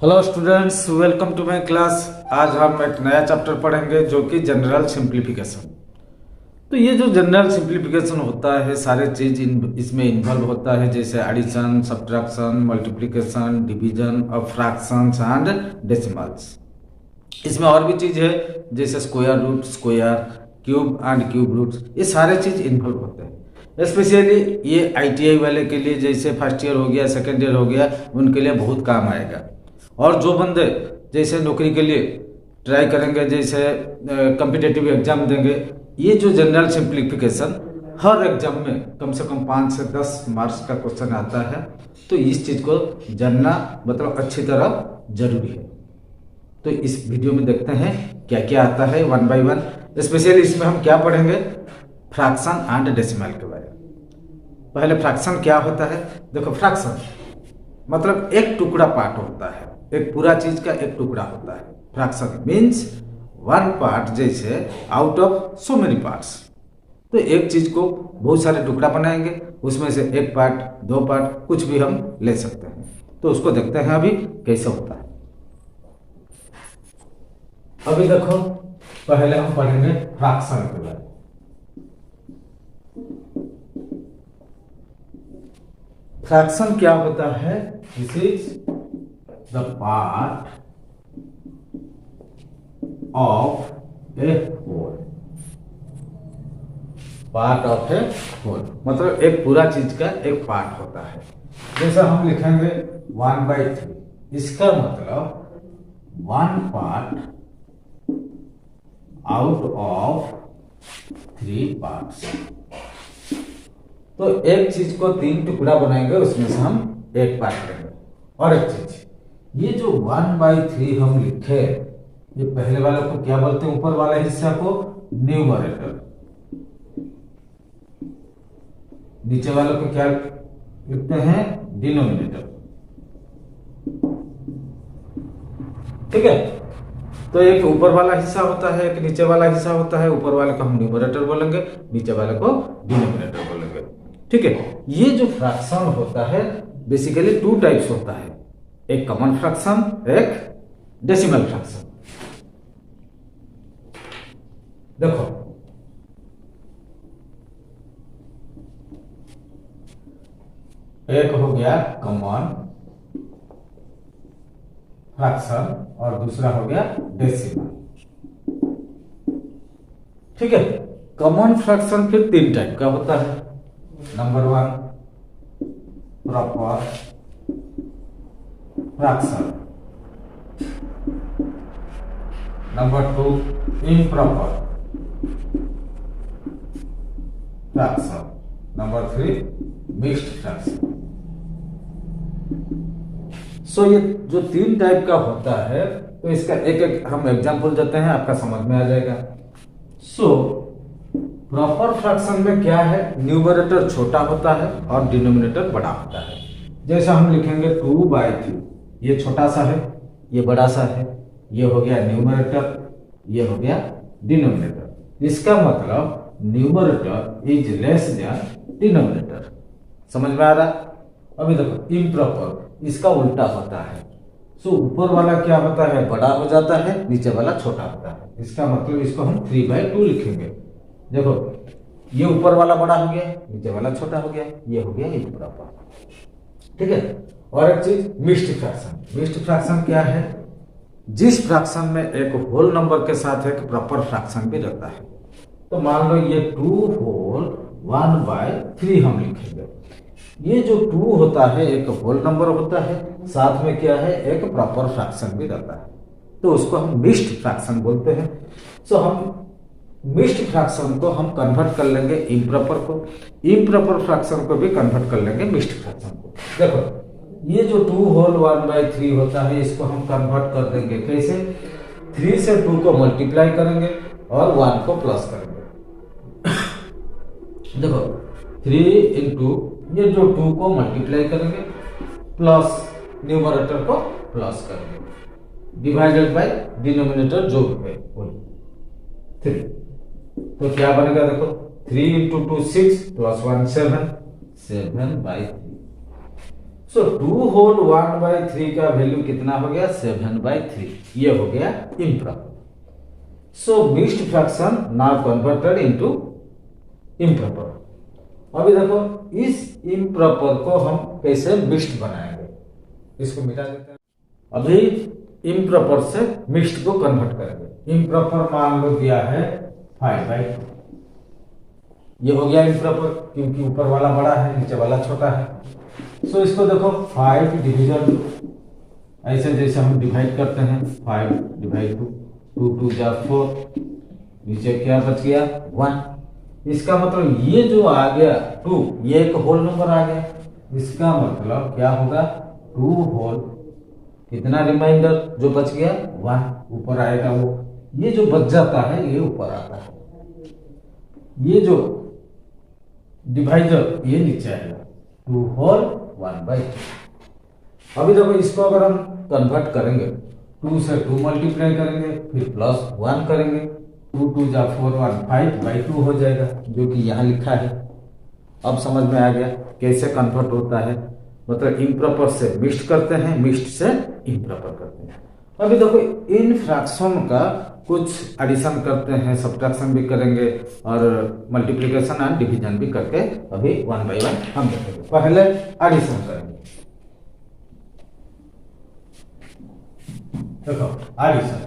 Hello students, welcome to my class. आज हम एक नया चैप्टर पढ़ेंगे जो कि जनरल सिंप्लीफिकेशन। तो ये जो जनरल सिंप्लीफिकेशन होता है सारे चीज इसमें इन्वॉल्व होता है, जैसे एडिशन, सब्ट्रैक्शन, मल्टीप्लिकेशन, डिवीजन और फ्रैक्शंस एंड डेसिमल्स। इसमें और भी चीज है जैसे square root, square, cube and cube roots, ये सारे चीज इन्वॉल्व होते हैं। स्पेशली ये आईटीआई वाले के लिए, जैसे फर्स्ट ईयर हो गया, सेकेंड ईयर हो गया, उनके लिए बहुत काम आएगा। और जो बंदे जैसे नौकरी के लिए ट्राई करेंगे, जैसे कम्पिटेटिव एग्जाम देंगे, ये जो जनरल सिंप्लीफिकेशन हर एग्जाम में कम से कम 5 से 10 मार्क्स का क्वेश्चन आता है। तो इस चीज़ को जानना मतलब अच्छी तरह जरूरी है। तो इस वीडियो में देखते हैं क्या क्या आता है वन बाय वन। स्पेशली इसमें हम क्या पढ़ेंगे, फ्रैक्शन एंड डेसिमल के बारे में। पहले फ्रैक्शन क्या होता है, देखो फ्रैक्शन मतलब एक टुकड़ा पार्ट होता है, एक पूरा चीज का एक टुकड़ा होता है। फ्रैक्शन मीन्स वन पार्ट, जैसे out of so many parts. तो एक चीज को बहुत सारे टुकड़ा बनाएंगे, उसमें से एक पार्ट, दो पार्ट, कुछ भी हम ले सकते हैं। तो उसको देखते हैं अभी कैसे होता है। अभी देखो, पहले हम पढ़ेंगे फ्रैक्शन के बारे में। फ्रैक्शन क्या होता है, this is the part of a whole. Part of a whole मतलब एक पूरा चीज का एक पार्ट होता है। जैसे हम लिखेंगे 1/3, इसका मतलब one part out of 3 parts. तो एक चीज को 3 टुकड़ा बनाएंगे, उसमें से हम एक पार्ट लेंगे। और एक चीज, ये जो 1/3 हम लिखे, ये पहले वाले को क्या बोलते हैं, ऊपर वाले हिस्सा को न्यूमरेटर, नीचे वाले को क्या लिखते हैं, डिनोमिनेटर। ठीक है। तो एक ऊपर वाला हिस्सा होता है, एक नीचे वाला हिस्सा होता है। ऊपर वाले को हम न्यूमरेटर बोलेंगे, नीचे वाले को डिनोमिनेटर बोलेंगे। ठीक है। ये जो फ्रैक्शन होता है बेसिकली 2 टाइप्स होता है, एक कॉमन फ्रैक्शन, एक डेसिमल फ्रैक्शन। देखो, एक हो गया कॉमन फ्रैक्शन और दूसरा हो गया डेसिमल। ठीक है। कॉमन फ्रैक्शन फिर 3 टाइप का होता है। Number 1 proper fraction, number 2 improper fraction, number 3 mixed fraction. So ये जो 3 टाइप का होता है, तो इसका एक एक हम एग्जांपल देते हैं, आपका समझ में आ जाएगा। सो प्रॉपर फ्रैक्शन में क्या है, न्यूमरेटर छोटा होता है और डिनोमिनेटर बड़ा होता है। जैसे हम लिखेंगे 2/3, ये छोटा सा है, ये बड़ा सा है, ये हो गया न्यूमरेटर, ये हो गया डिनोमिनेटर। इसका मतलब numerator is less than denominator. समझ में आ रहा। अभी देखो इम्प्रॉपर, इसका उल्टा होता है। सो ऊपर वाला क्या होता है, बड़ा हो जाता है, नीचे वाला छोटा होता है। इसका मतलब इसको हम 3/2 लिखेंगे। देखो, ये ऊपर वाला बड़ा हो गया, नीचे वाला छोटा हो गया, ये हो गया इम्प्रॉपर। ठीक है। और एक चीज मिक्स्ड फ्रैक्शन। मिक्स्ड फ्रैक्शन क्या है, जिस फ्रैक्शन में एक होल नंबर के साथ एक प्रॉपर फ्रैक्शन भी रहता है। तो मान लो ये 2 होल 1/3 हम लिखेंगे। ये जो 2 होता है एक होल नंबर होता है, साथ में क्या है, एक प्रॉपर फ्रैक्शन भी रहता है। तो उसको हम मिक्स्ड फ्रैक्शन बोलते हैं। सो हम मिक्स्ड फ्रैक्शन को हम कन्वर्ट कर लेंगे इम्प्रॉपर को, इम्प्रॉपर फ्रैक्शन को भी कन्वर्ट कर लेंगे मिक्स्ड फ्रैक्शन को। देखो, ये जो 2 होल 1/3 होता है, इसको हम कन्वर्ट कर देंगे कैसे, 3 से 2 को मल्टीप्लाई करेंगे और 1 को प्लस करेंगे। देखो 3 इंटू ये जो 2 को मल्टीप्लाई करेंगे प्लस न्यूमरेटर को प्लस करेंगे, डिवाइडेड बाय डिनोमिनेटर जो है वही 3। तो क्या बनेगा, देखो 3 इंटू 2 6 प्लस 1 7, 7/3। सो 2/1/3 का वैल्यू कितना हो गया? 7/3। ये हो गया improper. So mixed fraction now converted into improper. अभी देखो इस इम्प्रॉपर को हम कैसे मिक्स्ड बनाएंगे, इसको मिटा देते हैं। अभी इम्प्रॉपर से मिक्स्ड को कन्वर्ट करेंगे। इम्प्रॉपर मान लो दिया है 5/2। ये हो गया इम्प्रॉपर, क्योंकि ऊपर वाला बड़ा है नीचे वाला छोटा है। सो इसको देखो 5 डिविजन ऐसे जैसे हम डिवाइड करते हैं 5/2, 2 2 जा 4, नीचे क्या बच गया 1। इसका मतलब ये जो आ गया 2, ये एक होल नंबर आ गया। इसका मतलब क्या होगा 2 होल कितना रिमाइंडर जो बच गया 1 ऊपर आएगा। वो ये जो बच जाता है ये ऊपर आता है, ये जो डिवाइडर ये नीचे आएगा 2 होल 1/2। अभी देखो इसको अगर हम कन्वर्ट करेंगे 2 से 2 मल्टीप्लाई करेंगे फिर +1 करेंगे, 2 2 जा 4 1 5/2 हो जाएगा, जो कि यहाँ लिखा है। अब समझ में आ गया कैसे कन्वर्ट होता है, मतलब इम्प्रॉपर से मिक्स्ड करते हैं, मिक्स्ड से इम्प्रॉपर करते हैं। अभी देखो इन फ्रैक्शन का कुछ एडिशन करते हैं, सब्ट्रैक्शन भी करेंगे और मल्टीप्लिकेशन एंड डिवीजन भी करके अभी 1 बाय 1 हम देखेंगे। पहले एडिशन करेंगे। देखो एडिशन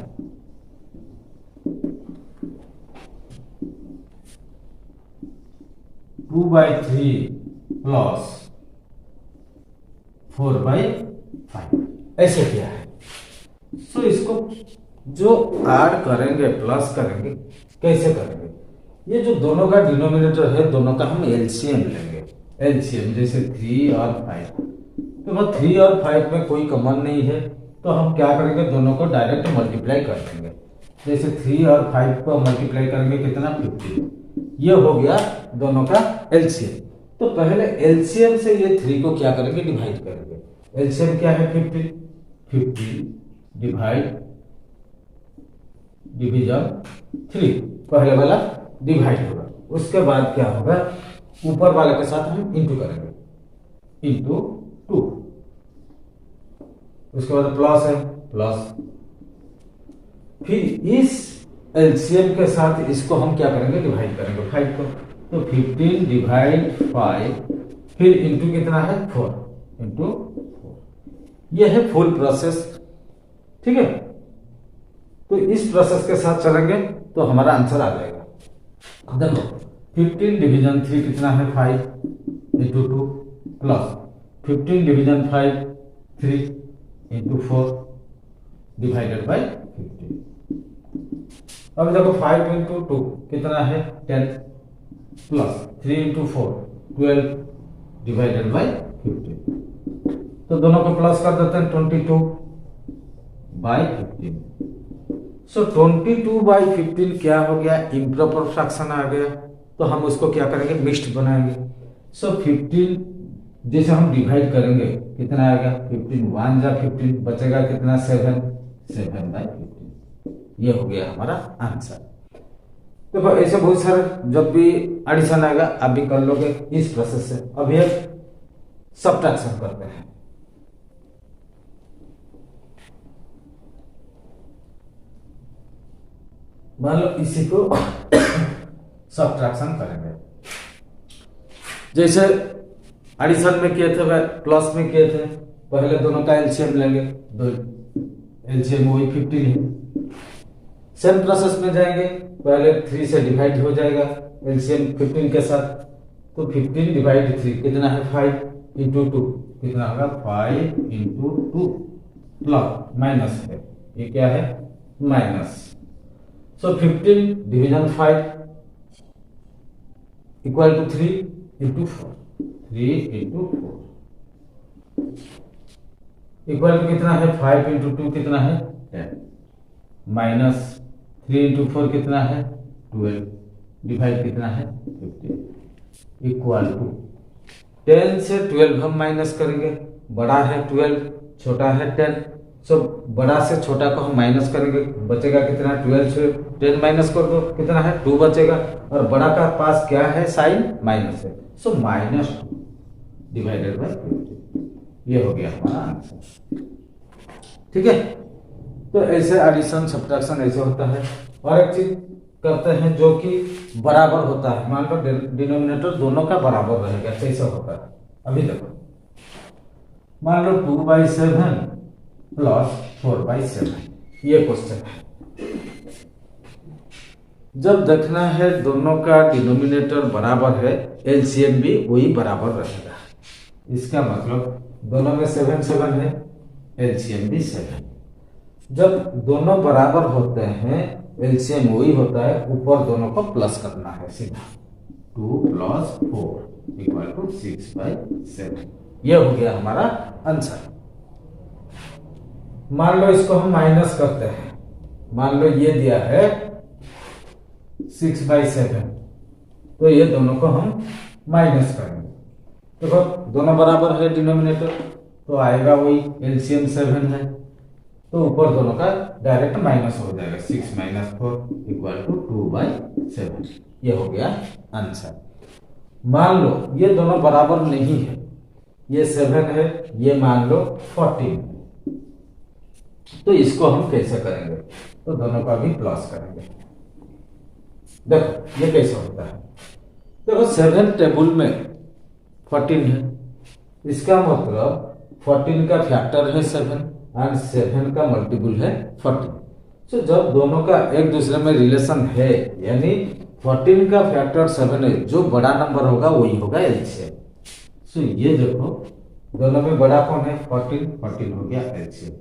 2/3 प्लस 4/5 ऐसे किया है। सो इसको जो ऐड करेंगे प्लस करेंगे, कैसे करेंगे? ये जो दोनों का डिनोमिनेटर है दोनों का हम एलसीएम लेंगे। एलसीएम जैसे 3 और 5, तो वह 3 और 5 में कोई कॉमन नहीं है, तो हम क्या करेंगे दोनों को डायरेक्ट मल्टीप्लाई कर देंगे। जैसे 3 और 5 को मल्टीप्लाई करेंगे कितना 15, ये हो गया दोनों का एलसीएम। तो पहले एलसीएम से ये 3 को क्या करेंगे डिवाइड करेंगे। एलसीएम क्या है 15 डिवाइड डिवीजन 3, पहले वाला डिवाइड होगा। उसके बाद क्या होगा ऊपर वाले के साथ हम इंटू करेंगे, इंटू 2। उसके बाद प्लस है प्लस, फिर इस एलसीएम के साथ इसको हम क्या करेंगे डिवाइड करेंगे 5 को। तो 15 डिवाइड 5 फिर इंटू कितना है 4 इंटू 4। यह है फुल प्रोसेस, ठीक है। तो इस प्रोसेस के साथ चलेंगे तो हमारा आंसर आ जाएगा। देखो 15 डिवीजन 3 कितना है 5 into 2 plus 15 division 5 3 into 4 divided by 15। अब देखो 5 इंटू 2 कितना है 10 प्लस 3 इंटू 4 12 डिवाइडेड बाई 15। तो दोनों को प्लस कर देते हैं 22/15। सो 22/15 क्या हो गया इम्प्रॉपर फ्रैक्शन आ गया। तो हम उसको क्या करेंगे मिक्स्ड बनाएंगे। सो 15 जैसे हम डिवाइड करेंगे कितना आएगा 15 1 जा 15 बचेगा कितना 7/15। ये हो गया हमारा आंसर। देखो ऐसे बहुत सारे जब भी एडिशन आएगा आप भी कर लोगे इस प्रोसेस से। अभी एक सब्ट्रैक्शन करते हैं। मान लो इसी को सब्ट्रैक्शन करेंगे, जैसे एडिशन में किए थे प्लस में किए थे। पहले दोनों का एलसीएम लेंगे, दो एलसीएम वही 15 है। सेम प्रोसेस में जाएंगे, पहले 3 से डिवाइड हो जाएगा एलसीएम 15 के साथ। तो 15 डिवाइड 3 कितना है 5 इंटू 2 कितना होगा 5 इंटू 2 प्लस माइनस है, ये क्या है minus. So 15 division 5 equal to 3 into 4 3 into 4 equal to कितना है 5 इंटू 2 कितना है 10 माइनस 3 इंटू 4 कितना है 12 डिवाइड कितना है 15 इक्वल टू 10 से 12 हम माइनस करेंगे। बड़ा है 12 छोटा है 10। सो बड़ा से छोटा को हम माइनस करेंगे, बचेगा कितना 12 से 10 माइनस कर दो कितना है 2 बचेगा। और बड़ा का पास क्या है साइन माइनस है, सो -2 डिवाइडेड बाई 15। ये हो गया हमारा आंसर। ठीक है, तो ऐसे एडिशन सब्ट्रैक्शन ऐसे होता है। और एक चीज करते हैं जो कि बराबर होता है, मान लो डिनोमिनेटर दोनों का बराबर रहेगा, कैसे होता है अभी देखो। मान लो 2/7 प्लस 4/7, ये क्वेश्चन है। जब देखना है दोनों का डिनोमिनेटर बराबर है, एलसीएम भी वही बराबर रहेगा। इसका मतलब दोनों में 7 7 है, एलसीएम भी 7। जब दोनों बराबर होते हैं, एलसीएम वही होता है, ऊपर दोनों को प्लस करना है सीधा। 2 + 4 = 6/7, ये हो गया हमारा आंसर। मान लो इसको हम माइनस करते हैं, मान लो ये दिया है 6/7, तो ये दोनों को हम माइनस करेंगे। देखो दोनों बराबर है डिनोमिनेटर, तो आएगा वही, एलसीएम 7 है, तो ऊपर दोनों का डायरेक्ट माइनस हो जाएगा। 6 - 4 = 2/7, ये हो गया आंसर। मान लो ये दोनों बराबर नहीं है, ये 7 है, ये मान लो 14, तो इसको हम कैसे करेंगे, तो दोनों का भी प्लस करेंगे। देखो ये कैसे होता है, देखो 7 टेबल में 14 है, इसका मतलब 14 का फैक्टर है 7 एंड 7 का मल्टीपल है 14। तो जब दोनों का एक दूसरे में रिलेशन है, यानी 14 का फैक्टर 7 है, जो बड़ा नंबर होगा वही होगा एलसीएम। सो ये देखो दोनों में बड़ा कौन है, 14, 14 हो गया एलसीएम।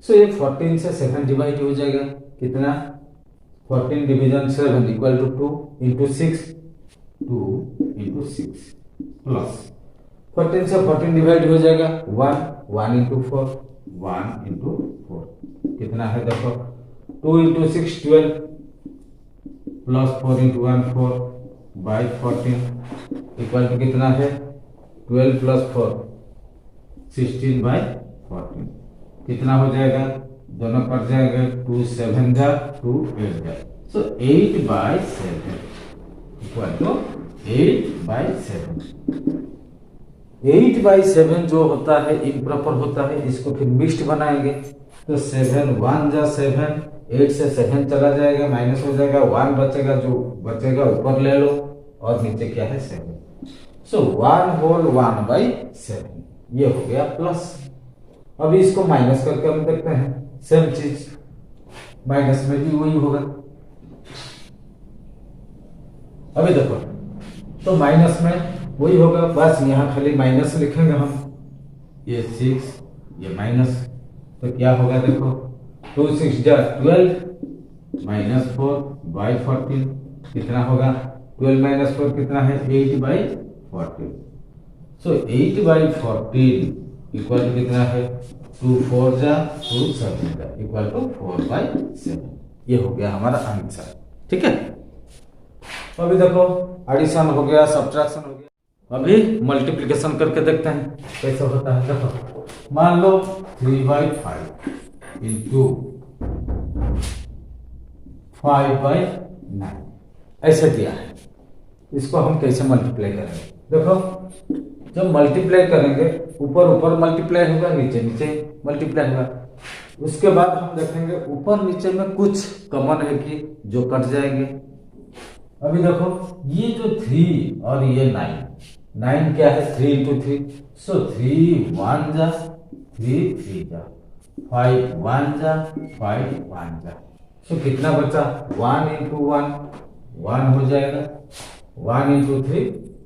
सो ये 14 से 7 डिवाइड हो जाएगा, कितना, 14 डिवीजन 7 = 2 × 6, 2 × 6 प्लस 14 से 14 डिवाइड हो जाएगा 1, 1 × 4, 1 × 4 कितना है देखो, 2 × 6 12 प्लस 4 × 1 4/14 = कितना है, 12 + 4 16/14, कितना हो जाएगा, दोनों कट जाएंगे, 2 7 जा 2 8 जा, सो 8/7 = 8/7। 8/7 जो होता है इम्प्रॉपर होता है, इसको फिर मिक्स्ड बनाएंगे, तो 7 1 जा 7, 8 से 7 चला जाएगा, माइनस हो जाएगा, 1 बचेगा, जो बचेगा ऊपर ले लो, और नीचे क्या है 7, सो 1 होल 1/7, ये हो गया प्लस। अभी इसको माइनस करके हम देखते हैं, सेम चीज माइनस में भी वही होगा। अभी देखो तो माइनस में वही होगा, बस यहाँ खाली माइनस लिखेंगे हम, ये 6 ये माइनस, तो क्या होगा देखो, 2 6 जा 12 - 4/14 कितना होगा, 12 - 4 कितना है, 8/14, सो 8/14 = कितना है, 2 4 जा 2 7 जा = 4/7, ये हो गया हमारा आंसर। ठीक है, तो अभी देखो एडिशन हो गया, सब्ट्रैक्शन हो गया, अभी मल्टीप्लिकेशन करके देखते हैं कैसे होता है। देखो मान लो 3/5 × 5/9 ऐसे दिया है, इसको हम कैसे मल्टीप्लाई करेंगे। देखो जब मल्टीप्लाई करेंगे, ऊपर ऊपर मल्टीप्लाई होगा, नीचे नीचे मल्टीप्लाई होगा, उसके बाद हम देखेंगे ऊपर नीचे में कुछ कॉमन है कि जो कट जाएंगे। अभी देखो ये जो 3 और ये 9 क्या है, 3 × 3, सो 3 1 जा 3 3 जा, 5 1 जा 5 1 जा, सो कितना बचा, 1 × 1 1 हो जाएगा, 1 × 3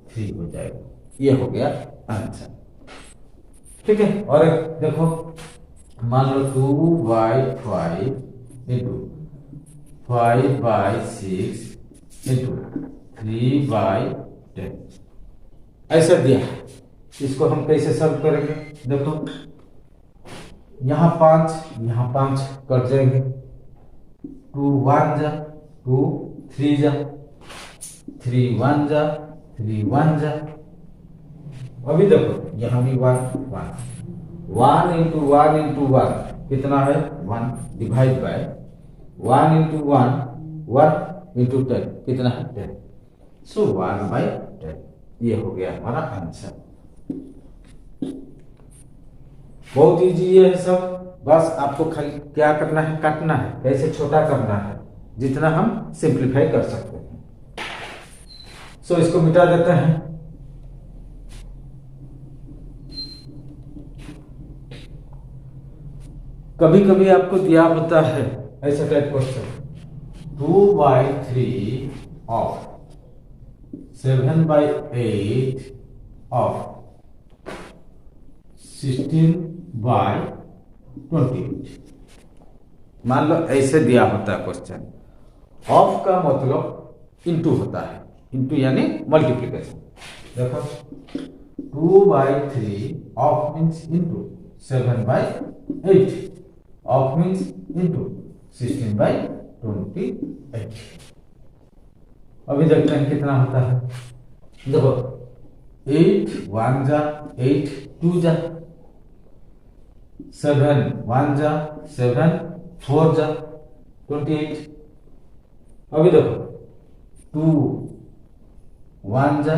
3 हो जाएगा, ये हो गया आंसर। ठीक है, और एक देखो मान लो 2/5 × 5/6 × 3/10 ऐसा दिया है, इसको हम कैसे सॉल्व करेंगे। देखो यहाँ 5 कट जाएंगे, 2 1 जा 2 3 जा, 3 1 जा 3 1 जा, अभी देखो यहाँ भी 1 1 × 1 × 1 कितना है, 1 डिवाइड बाय 1 × 1 1 × 10 कितना है 10, सो 1/10, ये हो गया हमारा आंसर। बहुत इजी ये है सब। बस आपको खाली क्या करना है, काटना है, कैसे छोटा करना है, जितना हम सिंप्लीफाई कर सकते हैं। सो इसको मिटा देते हैं। कभी कभी आपको दिया होता है ऐसा टाइप क्वेश्चन, 2/3 ऑफ 7/8 ऑफ 16/28। मान लो ऐसे दिया होता है क्वेश्चन। ऑफ का मतलब इंटू होता है, इंटू यानी मल्टीप्लीकेशन। देखो 2/3 of means into 7/8 of means into 16/28। अभी देखते हैं कितना होता है। देखो 8 1 जा 8 2 जा 7 1 जा 7 4 जा 28। अभी देखो 2 1 जा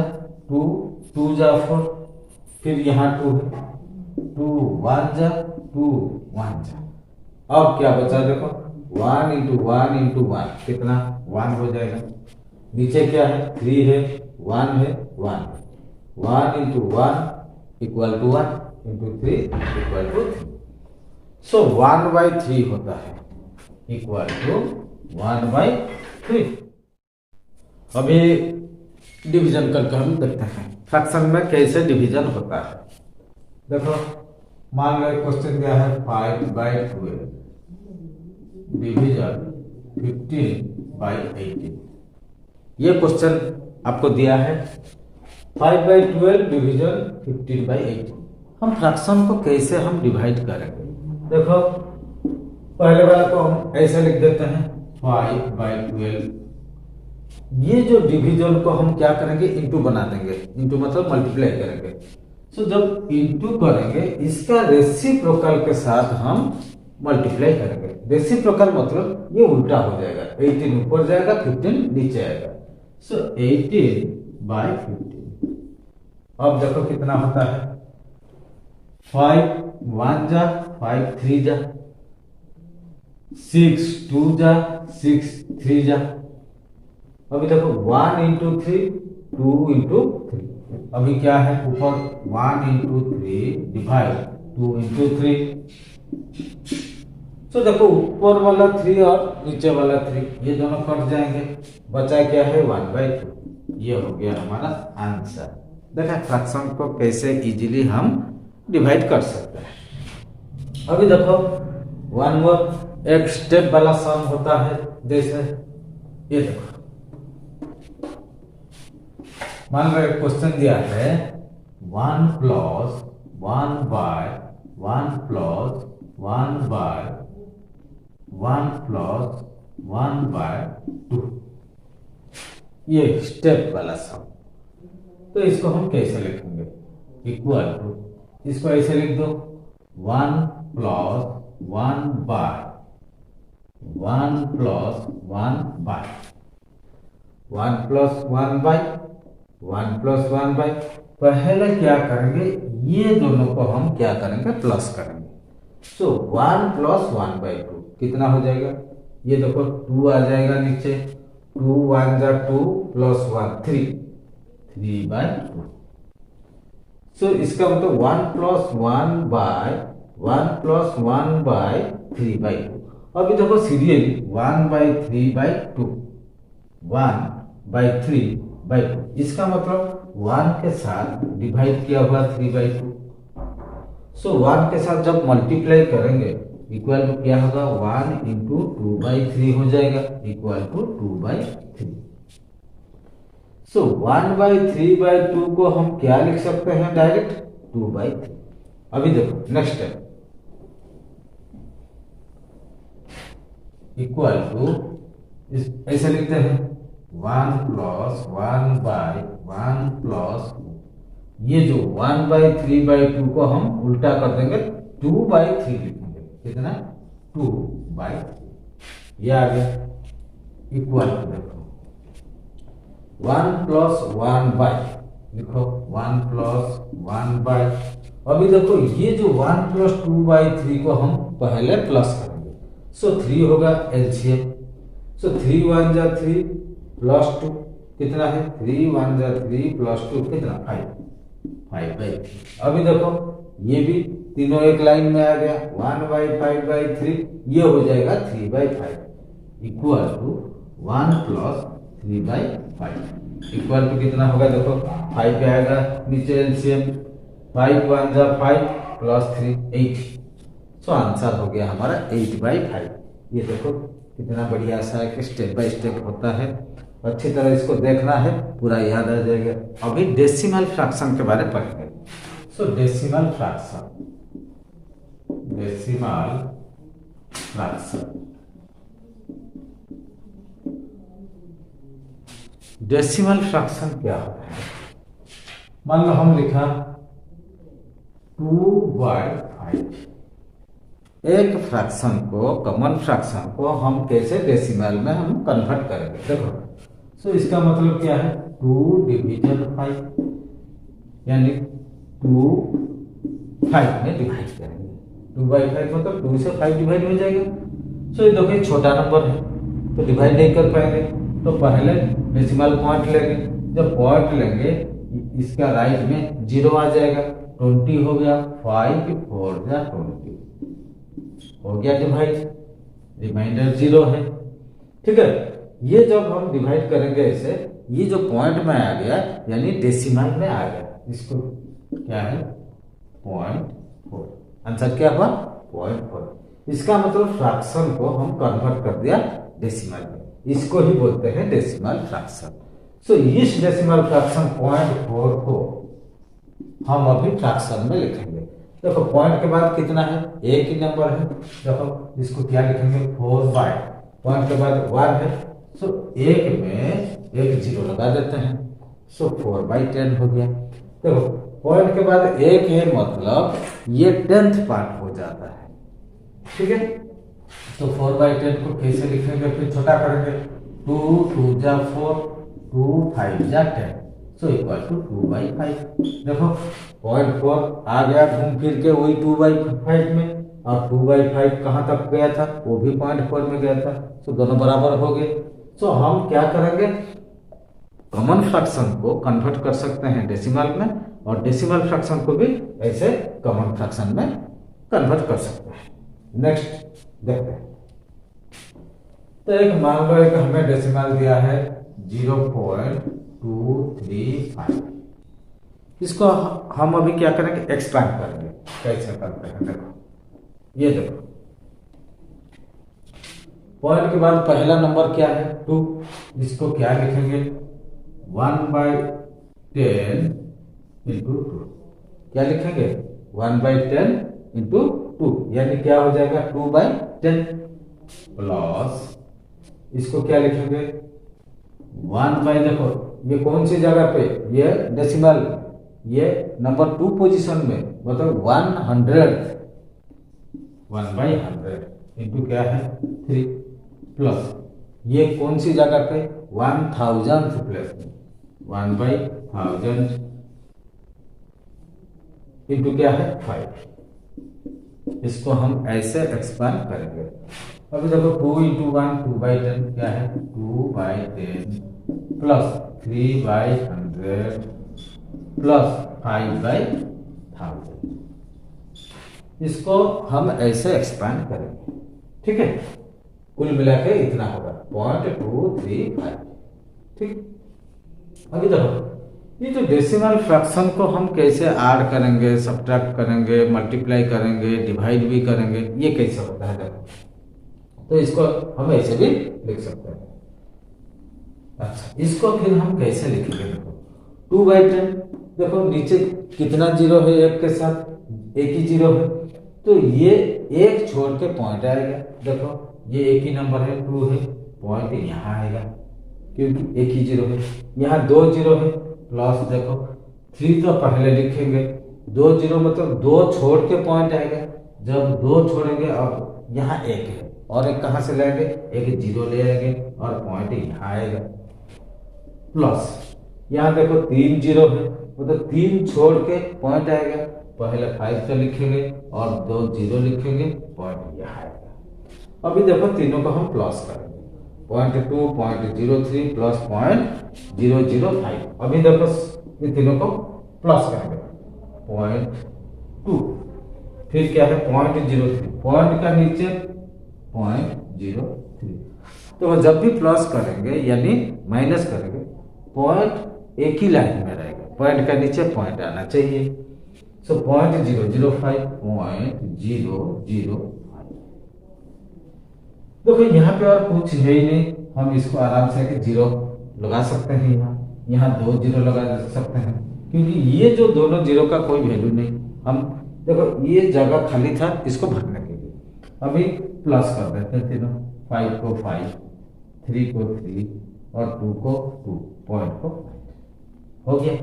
2 2 जा 4, फिर यहाँ 2 है, 2 1 जा 2 1 जा। अब क्या बचा देखो 1 इंटू 1 इंटू 1 कितना 1 हो जाएगा। नीचे क्या है 3 है 1 है 1 into 1 equal to 1 into 3 equal to 3। So 1/3 होता है इक्वल टू 1/3। अभी डिवीजन करके हम देखते हैं फ्रैक्शन में कैसे डिवीजन होता है। देखो मान लो क्वेश्चन क्या है 5/12 डिवीजन 15/18। ये क्वेश्चन आपको दिया है 5/12 डिवीजन 15/18। हम फ्रैक्शन को कैसे हम डिवाइड करेंगे। देखो पहले वाला को हम ऐसे लिख देते हैं 5/12। ये जो डिवीजन को हम क्या करेंगे इंटू बना देंगे, इंटू मतलब मल्टीप्लाई करेंगे। सो जब इंटू करेंगे इसका रेसिप्रोकल के साथ हम मल्टीप्लाई करेंगे। रेसिप्रोकल मतलब ये उल्टा हो जाएगा, 18 ऊपर जाएगा 15 नीचे आएगा। सो 18/15। अब देखो कितना होता है 5 1 जा 5 3 जा 6 2 जा 6 3 जा। अभी देखो 1 इंटू 3 2 इंटू 3। अभी क्या है ऊपर 1 इंटू 3 डिवाइड 2 इंटू 3। तो देखो ऊपर वाला 3 और नीचे वाला 3 ये दोनों कट जाएंगे, बचा क्या है 1/2। ये हो गया हमारा आंसर। देखा फ्रैक्शन को कैसे इजीली हम डिवाइड कर सकते हैं। अभी देखो वन मोर एक स्टेप वाला सम होता है। जैसे ये देखो मान लो एक क्वेश्चन दिया है 1 + 1/1 + 1/1 + 1/2। ये स्टेप वाला सम। तो इसको हम कैसे लिखेंगे इक्वल टू, इसको ऐसे लिख दो 1 + 1/1 + 1/1 + 1/1 + 1/। पहले क्या करेंगे ये दोनों को हम क्या करेंगे प्लस करेंगे। सो 1 + 1/2 कितना हो जाएगा। ये देखो 2 आ जाएगा नीचे, 2 1 जा 2 + 1 3 3/2। सो इसका मतलब 1 + 1/1 + 1/3/2। अभी देखो सीरियली 1/3/2 1/3/2। इसका मतलब 1 के साथ डिवाइड किया हुआ 3/2। सो 1 के साथ जब मल्टीप्लाई करेंगे इक्वल टू क्या होगा 1 इंटू 2/3 हो जाएगा इक्वल टू 2/3। सो 1/3/2 को हम क्या लिख सकते हैं डायरेक्ट 2/3। अभी देखो नेक्स्ट स्टेप इक्वल टू ऐसे लिखते हैं 1 + 1/1 + ये जो 1/3/2 को हम उल्टा कर देंगे 2/3 लिखेंगे। कितना 2/3। ये आ गया इक्वल टू देखो 1 + 1/, लिखो 1 + 1/। अभी देखो ये जो 1+2/3 को हम पहले प्लस करेंगे, सो 3 होगा एलसीएम। सो 3 1 जा 3 प्लस 2 कितना है, 3 1 जा 3 प्लस 2 कितना 5/3। अभी देखो ये भी तीनों एक लाइन में आ गया, 1/5/3 ये हो जाएगा 3/5 इक्वल टू 1 + 3/5 इक्वल टू कितना होगा, देखो 5 पे आएगा नीचे एलसीएम, 5 1 जा 5 प्लस 3 8। सो आंसर हो गया हमारा 8/5। ये देखो कितना बढ़िया सा है कि स्टेप बाय स्टेप होता है, अच्छी तरह इसको देखना है, पूरा याद आ जाएगा। अभी डेसिमल फ्रैक्शन के बारे में पढ़ेंगे। सो decimal fraction, decimal fraction, decimal fraction क्या होता है। मान लो हम लिखा 2/5, एक फ्रैक्शन को, कॉमन फ्रैक्शन को हम कैसे डेसिमल में हम कन्वर्ट करेंगे, देखो। सो इसका मतलब क्या है, 2 डिवीजन 5 यानी 2 5 में डिवाइड करेंगे। 2/5 मतलब 2 से 5 डिवाइड हो जाएगा। सो ये देखो छोटा नंबर है तो डिवाइड नहीं कर पाएंगे, तो पहले डेसिमल पॉइंट लेंगे। जब पॉइंट लेंगे इसका राइट में 0 आ जाएगा, 20 हो गया, 5 4 जा 20 हो गया डिवाइड, रिमाइंडर 0 है। ठीक है, ये जब हम डिवाइड करेंगे ऐसे, ये जो पॉइंट में आ गया यानी डेसिमल में आ गया, इसको क्या है 0.4, आंसर क्या हुआ 0.4। इसका मतलब फ्रैक्शन को हम कन्वर्ट कर दिया डेसिमल में, इसको ही बोलते हैं डेसिमल फ्रैक्शन। सो इस डेसिमल फ्रैक्शन 0.4 को हम अभी फ्रैक्शन में लिखेंगे। देखो पॉइंट के बाद कितना है, एक ही नंबर है, देखो इसको क्या लिखेंगे 4/, पॉइंट के बाद 1 है, सो एक में एक 0 लगा देते हैं, सो 4/10 हो गया। देखो पॉइंट के बाद एक है मतलब ये 10th पार्ट हो जाता है। ठीक है, तो 4/10 को कैसे लिखेंगे, फिर छोटा करेंगे, 2 2 जा 4, 2 5 जा 10, सो इक्वल टू 2/5। देखो 0.4 आ गया घूम फिर के वही 2/5 में, और 2/5 कहाँ तक गया था, वो भी 0.4 में गया था, सो दोनों बराबर हो गए। सो हम क्या करेंगे, कॉमन फ्रैक्शन को कन्वर्ट कर सकते हैं डेसिमल में, और डेसिमल फ्रैक्शन को भी ऐसे कॉमन फ्रैक्शन में कन्वर्ट कर सकते हैं। नेक्स्ट देखते हैं। तो एक मान लो एक हमें डेसिमल दिया है 0.235, इसको हम अभी क्या करेंगे, एक्सपैंड करेंगे। कैसे करते हैं, देखो ये देखो पॉइंट के बाद पहला नंबर क्या है 2, इसको क्या लिखेंगे 1/10 इंटू 2, क्या लिखेंगे 1/10 इंटू 2, यानी क्या हो जाएगा 2/10 प्लस इसको क्या लिखेंगे 1/, देखो ये कौन सी जगह पे, ये डेसिमल, ये नंबर 2 पोजीशन में, मतलब 1/100 इंटू क्या है 3, प्लस ये कौन सी जगह पे 1000th प्लेस में, 1/1000 इंटू क्या है 5। इसको हम ऐसे एक्सपांड करेंगे। अभी देखो 2 इंटू 1 2/10 क्या है 2/10 प्लस 3/100 प्लस 5/1000, इसको हम ऐसे एक्सपांड करेंगे। ठीक है, कुल मिला के इतना होगा 0.235। ठीक, अभी देखो ये जो डेसिमल फ्रैक्शन को हम कैसे ऐड करेंगे, सब्ट्रैक्ट करेंगे, मल्टीप्लाई करेंगे, डिवाइड भी करेंगे, ये कैसे होता है देखो। तो इसको हम ऐसे भी लिख सकते हैं। अच्छा, इसको फिर हम कैसे लिखेंगे, देखो 2/10, देखो नीचे कितना 0 है, एक के साथ एक ही 0 है, तो ये एक छोड़ के पॉइंट आएगा। देखो ये एक ही नंबर है 2 है, पॉइंट यहाँ आएगा क्योंकि एक ही 0 है, यहाँ 2 0 है, प्लस देखो 3 तो पहले लिखेंगे, 2 0 मतलब 2 छोड़ के पॉइंट आएगा, जब 2 छोड़ेंगे अब यहाँ एक है और एक कहाँ से लाएंगे, एक 0 ले आएंगे और पॉइंट यहाँ आएगा, प्लस यहाँ देखो 3 0 है मतलब 3 छोड़ के पॉइंट आएगा, पहले 5 तो लिखेंगे और 2 0 लिखेंगे, पॉइंट यहाँ आएगा। अभी देखो तीनों को हम प्लस करेंगे, 0.2, 0.03 प्लस 0.005। अभी देखो ये तीनों को प्लस करेंगे, 0.2, फिर क्या है 0.03, पॉइंट का नीचे 0.03। तो जब भी प्लस करेंगे यानी माइनस करेंगे, पॉइंट एक ही लाइन में रहेगा, पॉइंट का नीचे पॉइंट आना चाहिए। सो 0.005, 0.005। देखो यहाँ पे और कुछ है ही नहीं, हम इसको आराम से 0 लगा सकते हैं, यहाँ 2 0 लगा सकते हैं, क्योंकि ये जो दोनों 0 का कोई वैल्यू नहीं। हम देखो ये जगह खाली था इसको भरने के लिए, अभी प्लस कर देते हैं तीनों, 5 को 5, 3 को 3 और 2 को 2, पॉइंट को हो गया।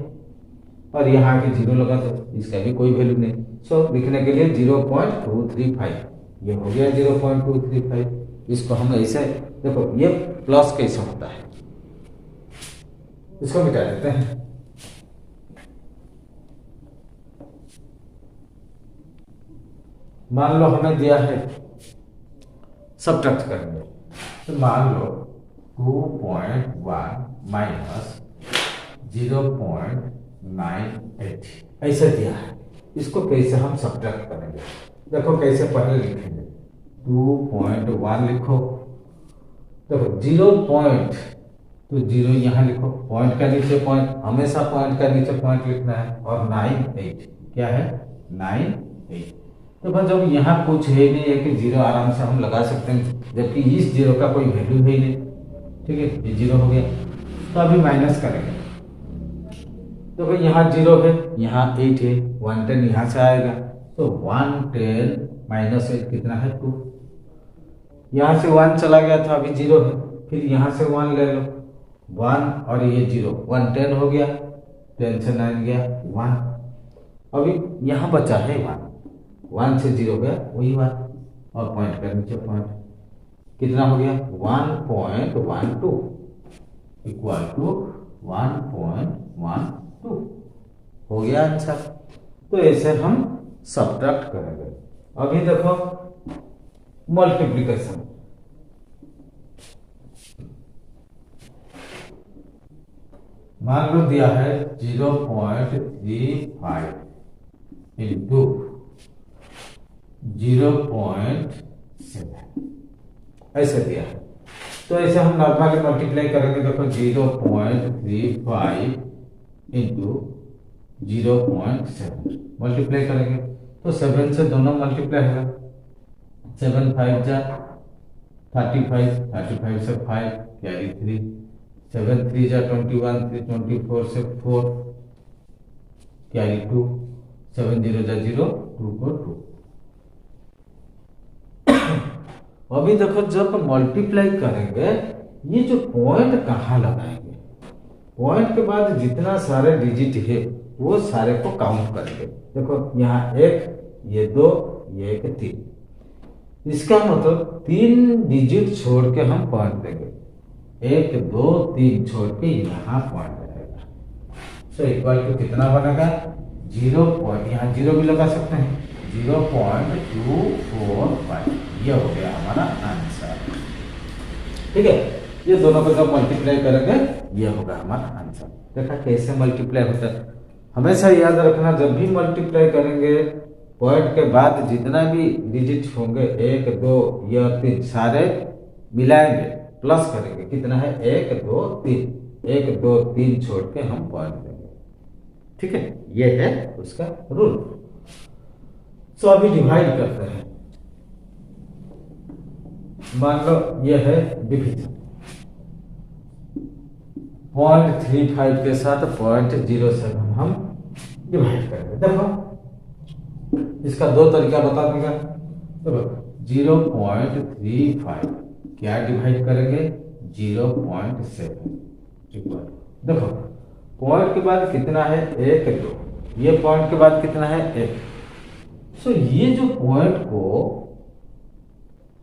और यहाँ के 0 लगा दो, इसका भी कोई वैल्यू नहीं। सो लिखने के लिए 0.235, ये हो गया 0.235। इसको हम ऐसे देखो, ये प्लस कैसे होता है, इसको मिटा देते हैं। मान लो हमें दिया है, सब्ट्रैक्ट करेंगे, तो मान लो 2.1 माइनस 0.98 ऐसे दिया है। इसको कैसे हम सब्ट्रैक्ट करेंगे, देखो कैसे पहले लिखेंगे, 2.1 लिखो, देखो 0 पॉइंट, तो 0 यहाँ लिखो, पॉइंट का नीचे पॉइंट, हमेशा पॉइंट का नीचे पॉइंट लिखना है, और 98 क्या है 98। तो बस जब यहाँ कुछ है नहीं है कि 0 आराम से हम लगा सकते हैं, जबकि इस 0 का कोई वैल्यू है ही नहीं, ठीक है, ये 0 हो गया। तो अभी माइनस करेंगे, तो भाई यहाँ 0 है, यहाँ 8 है, 110 यहाँ से आएगा, तो 110 माइनस 8 कितना है 2, यहाँ से 1 चला गया था, अभी 0 है, फिर यहाँ से 1 ले लो, 1 और ये 0, 110 हो गया, 10 से 9 गया 1, अभी यहाँ बचा है 1 से 0 गया वही 1, और पॉइंट का नीचे पॉइंट, कितना हो गया 1.12 इक्वल टू 1.12 हो गया आंसर। तो ऐसे हम सब्ट्रैक्ट करेंगे। अभी देखो मल्टीप्लिकेशन, मान लो दिया है 0.35 इंटू 0.7 ऐसे दिया है। तो ऐसे हम नॉर्मली मल्टीप्लाई करेंगे, देखो 0.35 इंटू 0.7 मल्टीप्लाई करेंगे, तो 7 से दोनों मल्टीप्लाई होगा, 7 5 जा 35, 35 से 5 कैरी 3, 7 3 जा 21, 24 से 4 कैरी 2, 7 0 जा 0, 2 को 2। अभी देखो जब मल्टीप्लाई करेंगे, ये जो पॉइंट कहाँ लगाएंगे, पॉइंट के बाद जितना सारे डिजिट है वो सारे को काउंट करेंगे। देखो यहाँ 1, ये 2, ये 1 3, इसका मतलब 3 डिजिट छोड़ के हम पॉइंट देंगे, 1 2 3 छोड़ के यहाँ पॉइंट रहेगा। सो इक्वल टू कितना बनेगा 0 पॉइंट, यहाँ 0 भी लगा सकते हैं, 0.245, ये हो गया हमारा आंसर। ठीक है, ये दोनों को जब मल्टीप्लाई करेंगे ये होगा हमारा आंसर। देखा कैसे मल्टीप्लाई होता है। हमेशा याद रखना, जब भी मल्टीप्लाई करेंगे पॉइंट के बाद जितना भी डिजिट होंगे 1 2 या 3 सारे मिलाएंगे, प्लस करेंगे, कितना है 1 2 3, 1 2 3 छोड़ के हम पॉइंट देंगे। ठीक है, ये है उसका रूल। सो अभी डिवाइड करते हैं, मान लो ये है डिवीजन, 0.35 के साथ 0.07 हम डिवाइड करेंगे। देखो इसका 2 तरीका बता दूंगा। तो 0.35 क्या डिवाइड करेंगे 0.7, देखो पॉइंट के बाद कितना है 1 2, ये पॉइंट के बाद कितना है 1। सो ये जो पॉइंट को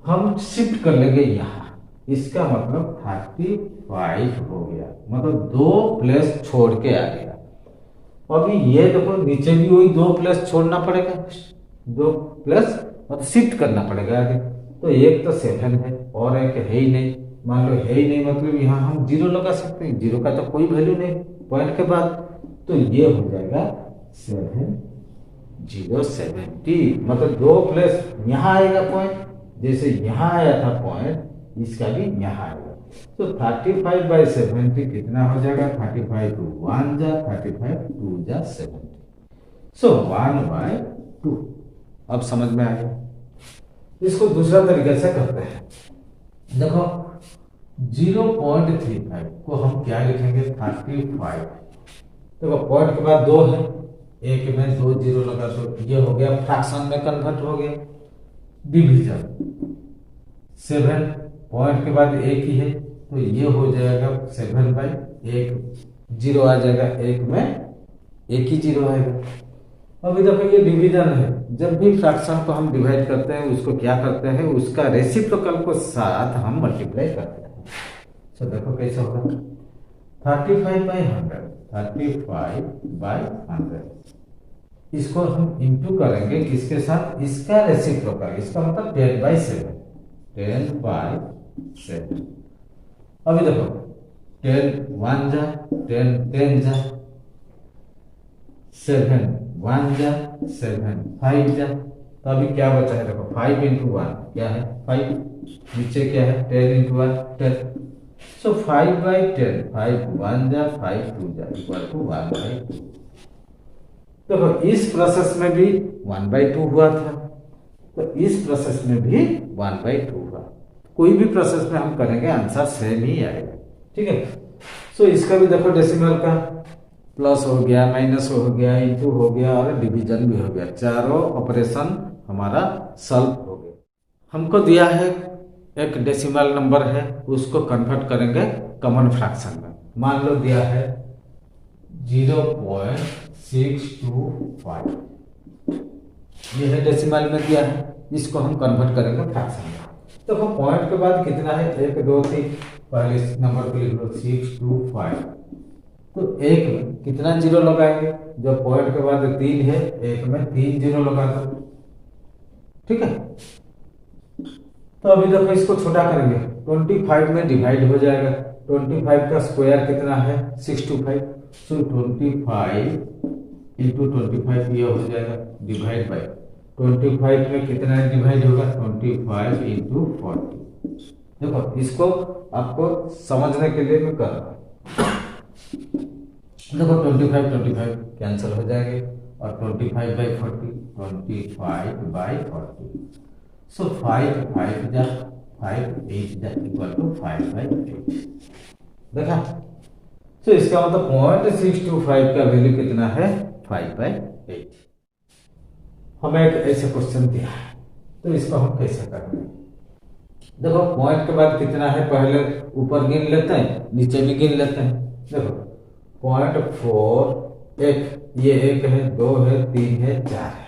हम शिफ्ट कर लेंगे यहाँ, इसका मतलब 35 हो गया, मतलब 2 प्लेस छोड़ के आ गया। अभी ये देखो नीचे भी वही 2 प्लस छोड़ना पड़ेगा, 2 प्लस मतलब शिफ्ट करना पड़ेगा आगे। तो एक तो 7 है और एक है ही नहीं, मान लो है ही नहीं मतलब यहाँ हम 0 लगा सकते हैं, 0 का तो कोई वैल्यू नहीं पॉइंट के बाद। तो ये हो जाएगा 7070, मतलब 2 प्लस यहाँ आएगा पॉइंट, जैसे यहाँ आया था पॉइंट इसका भी यहाँ आएगा। तो 35/70 कितना हो जाएगा, 35 टू 1 जा 35 2 जा 70, सो 1/2। अब समझ में आ गया। इसको दूसरा तरीके से करते हैं, देखो 0.35 को हम क्या लिखेंगे 35। देखो पॉइंट के बाद 2 है, एक में 2 0 लगा तो ये हो गया फ्रैक्शन में कन्वर्ट हो गया। डिवीजन 7 पॉइंट के बाद एक ही है तो ये हो जाएगा 7/1, 0 आ जाएगा, एक में एक ही 0 आएगा। अभी देखो ये डिवीजन है, जब भी फ्रैक्शन को हम डिवाइड करते हैं उसको क्या करते हैं, उसका रेसिप्रोकल को साथ हम मल्टीप्लाई करते हैं। तो देखो कैसे होगा 35/100, 35/100 इसको हम इंटू करेंगे किसके साथ, इसका रेसिप्रोकल, इसका मतलब 10/7, 10/7। अभी देखो 10 1 जा 10 10 जा 7 1 जा 7 5 जा, तो अभी क्या बचा है देखो 5 × 1 क्या है 5, नीचे क्या है 10 × 1 10, सो 5/10, 5 1 जा 5 2 जा इक्वल टू 1/2। देखो इस प्रोसेस में भी 1/2 हुआ था, तो इस प्रोसेस में भी 1/2 हुआ। कोई भी प्रोसेस में हम करेंगे आंसर सेम ही आएगा, ठीक है। सो इसका भी देखो डेसिमल का प्लस हो गया, माइनस हो गया, इंटू हो गया और डिवीजन भी हो गया, चारों ऑपरेशन हमारा सॉल्व हो गया। हमको दिया है एक डेसिमल नंबर है, उसको कन्वर्ट करेंगे कॉमन फ्रैक्शन में। मान लो दिया है 0.625, ये है डेसिमल में दिया है, इसको हम कन्वर्ट करेंगे फ्रैक्शन में। देखो पॉइंट के बाद कितना है 1 2 3, पहले इस नंबर को लिख लो 625, तो एक में कितना 0 लगाएंगे, जो पॉइंट के बाद 3 है एक में 3 0 लगा दो, ठीक है। तो अभी देखो इसको छोटा करेंगे, 25 में डिवाइड हो जाएगा, 25 का स्क्वायर कितना है 625, सो 25 × 25 ये हो जाएगा डिवाइड बाय 25 में कितना डिवाइड होगा 25 × 40। देखो इसको आपको समझने के लिए मैं कर रहा हूँ। देखो 25 कैंसिल हो जाएंगे और 25/40, 25/40, सो 5 5 जा 5 8 जा इक्वल टू 5/8। देखा, तो इसका मतलब 0.625 का वैल्यू कितना है 5/8। हमें एक ऐसे क्वेश्चन दिया है, तो इसको हम कैसे करेंगे। देखो पॉइंट के बाद कितना है, पहले ऊपर गिन लेते हैं नीचे भी गिन लेते हैं। देखो 0.4 एक, ये 1 है 2 है 3 है 4 है,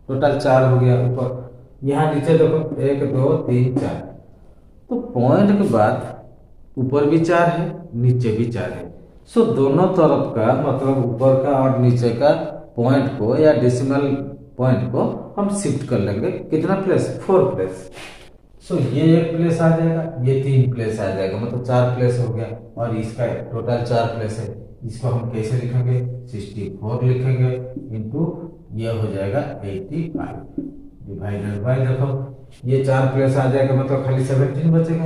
टोटल 4 हो गया। ऊपर यहाँ नीचे देखो 1 2 3 4, तो पॉइंट के बाद ऊपर भी 4 है नीचे भी 4 है, सो दोनों तरफ का मतलब ऊपर का और नीचे का पॉइंट को या डेसिमल पॉइंट को हम शिफ्ट कर लेंगे, कितना प्लेस 4 प्लेस। सो ये 1 प्लेस आ जाएगा, ये 3 प्लेस आ जाएगा, मतलब 4 प्लेस हो गया, और इसका टोटल 4 प्लेस है। इसको हम कैसे लिखेंगे 64 लिखेंगे इंटू ये हो जाएगा 85 डिवाइडेड बाय, देखो ये 4 प्लेस आ जाएगा मतलब खाली 17 बचेगा,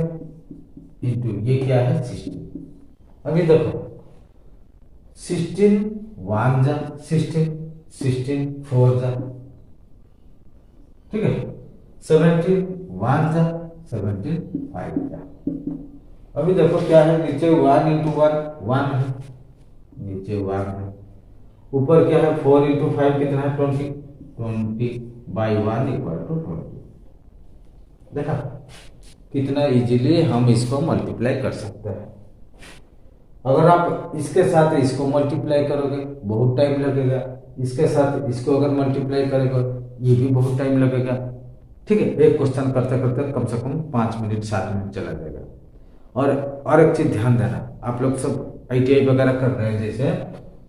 इंटू ये क्या है 16। अभी देखो 16 1 जा 16 16 4 जा, ठीक है, 17 1 जा 17 5 जा। अभी देखो क्या है, नीचे 1 × 1 1 है, नीचे 1 है, ऊपर क्या है 4 × 5 कितना है 20, 20/1 इक्वल टू 20। देखा कितना इजीली हम इसको मल्टीप्लाई कर सकते हैं। अगर आप इसके साथ इसको मल्टीप्लाई करोगे बहुत टाइम लगेगा, इसके साथ इसको अगर मल्टीप्लाई करेगा ये भी बहुत टाइम लगेगा, ठीक है। एक क्वेश्चन करते करते कम से कम 5 मिनट 7 मिनट चला जाएगा। और एक चीज ध्यान देना, आप लोग सब ITI वगैरह कर रहे हैं जैसे,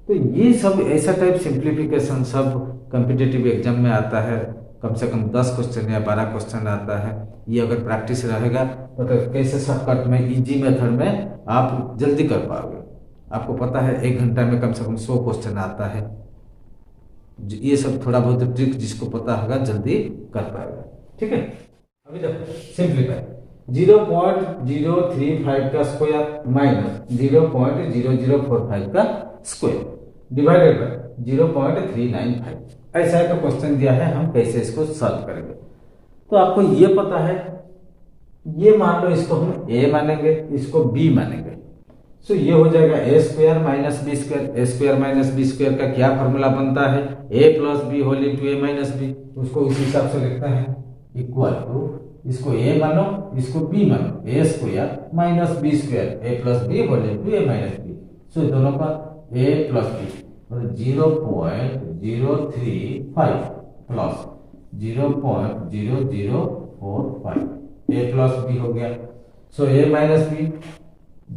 तो ये सब ऐसा टाइप सिंप्लीफिकेशन सब कॉम्पिटिटिव एग्जाम में आता है, कम से कम 10 क्वेश्चन या 12 क्वेश्चन आता है। ये अगर प्रैक्टिस रहेगा तो कैसे शॉर्टकट में इजी मेथड में आप जल्दी कर पाओगे। आपको पता है 1 घंटा में कम से कम 100 क्वेश्चन आता है। ये सब थोड़ा बहुत ट्रिक जिसको पता होगा जल्दी कर पाएगा। ठीक है, अभी देखो सिंप्लीफाई 0.035 का स्क्वायर माइनस 0.0045 का स्क्वायर डिवाइडेड बाय 0.395। ऐसा एक क्वेश्चन दिया है, हम कैसे इसको सॉल्व करेंगे। तो आपको ये पता है, ये मान लो इसको हम a मानेंगे, इसको b मानेंगे। सो ये हो जाएगा a square minus B square. a square minus B square का क्या फॉर्मूला बनता है, a plus B whole into a minus B. उसको इस हिसाब से लिखते हैं इक्वल टू, इसको a मानो, इसको b मानो, a square minus B square a plus B whole into a minus B. So दोनों का a plus B 0.035 plus 0.0045 a plus B हो गया। So a minus B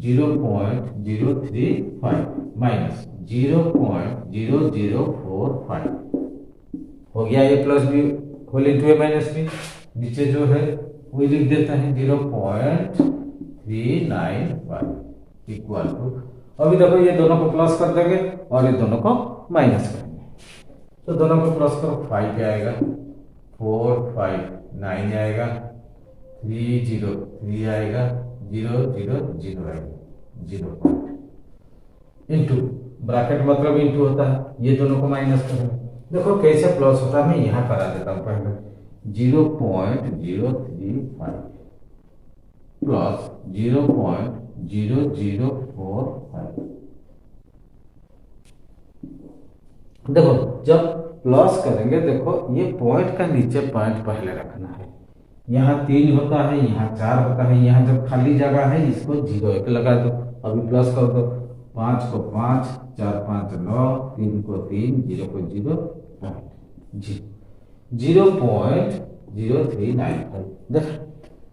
0.035 minus 0.0045 हो गया a plus B whole into a minus B. नीचे जो है वो लिख देते हैं 0.395 इक्वल टू, अभी देखो ये दोनों को प्लस कर देंगे और ये दोनों को माइनस करेंगे। तो दोनों को प्लस करो 5 क्या आएगा, 4 5 9 आएगा, 3 0 3 आएगा, 0 0 0 आएगा, 0 इंटू ब्रैकेट मतलब इंटू होता है, ये दोनों को माइनस करेंगे। देखो कैसे प्लस होता है, मैं यहाँ करा देता हूँ पहले 0.035 प्लस 0.0045। देखो जब प्लस करेंगे, देखो ये पॉइंट का नीचे पॉइंट पहले रखना है। यहाँ 3 होता है, यहाँ 4 होता है, यहाँ जब खाली जगह है इसको 0 1 लगा दो। अभी प्लस कर दो, 5 को 5 4 5 9, 3 को 3, 0 को 0, 0.0395। देखो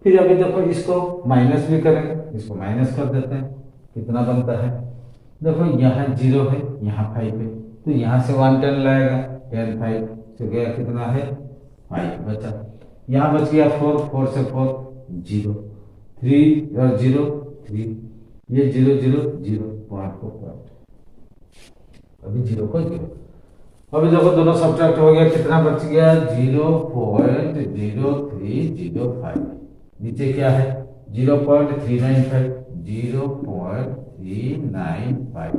फिर अभी देखो इसको माइनस भी करेंगे, इसको माइनस कर देते हैं, कितना बनता है। देखो यहाँ 0 है, यहाँ 5 है, तो यहाँ से 1 10 लाएगा, 10 5 से गया, कितना है 5 बचा। यहाँ बच गया 4, 4 से 4 0, 3 और 0 3, ये 0 0 0 पॉइंट को पॉइंट, अभी 0 को 0। अभी देखो दोनों सब्ट्रैक्ट हो गया, कितना बच गया 0.0305। नीचे क्या है 0.395, 0.395,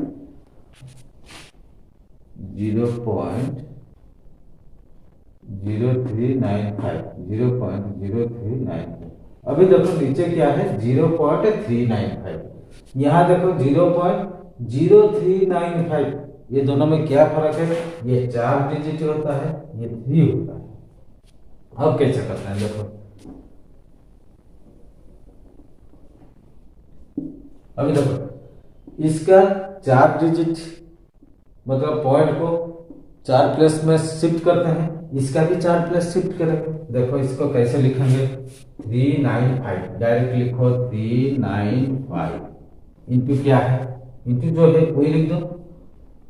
0.0395। अभी देखो नीचे क्या है 0.395, यहाँ देखो 0.0395। ये दोनों में क्या फर्क है, ये 4 डिजिट होता है, ये 3 होता है। अब कैसे करना है, देखो अभी देखो इसका 4 डिजिट मतलब पॉइंट को 4 प्लेस में शिफ्ट करते हैं, इसका भी 4 प्लेस शिफ्ट करेंगे। देखो इसको कैसे लिखेंगे 395, डायरेक्ट लिखो 395 इंटू क्या है, इंटू जो है वही लिख दो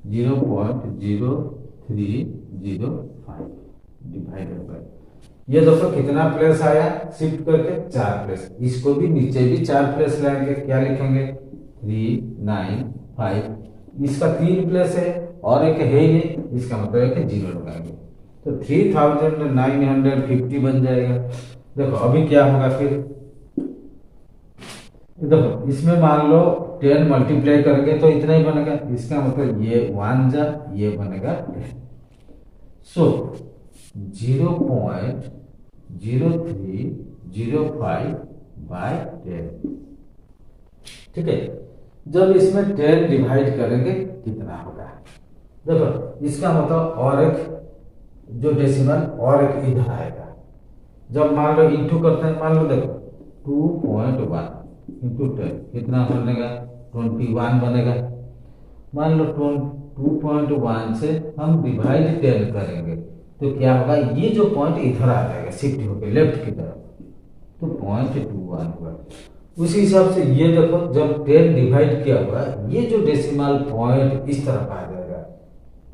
0.0305 डिवाइडेड बाय, ये देखो कितना प्लेस आया शिफ्ट करके 4 प्लेस। इसको भी नीचे भी 4 प्लेस लाएंगे, क्या लिखेंगे 395। इसका 3 प्लेस है और एक है ही नहीं, इसका मतलब है कि 0 लगाएंगे, तो 3950 बन जाएगा। देखो अभी क्या होगा फिर, देखो इसमें मान लो 10 मल्टीप्लाई करेंगे तो इतना ही बनेगा, इसका मतलब ये 1 जा ये बनेगा 10। सो 0.0305 बाय 10। ठीक है, जब इसमें 10 डिवाइड करेंगे कितना होगा, देखो इसका मतलब और एक जो डेसिमल और एक इधर आएगा। जब मान लो इंटू करते हैं, मान लो देखो 2.1 इंटू 10 कितना बनेगा 21 बनेगा। मान लो 2.1 से हम डिवाइड 10 करेंगे तो क्या होगा, ये जो पॉइंट इधर आ जाएगा शिफ्ट होकर लेफ्ट की तरफ, तो 0.21 हुआ। उसी हिसाब से ये देखो जब 10 डिवाइड किया हुआ ये जो डेसिमल पॉइंट इस तरफ आ जाएगा,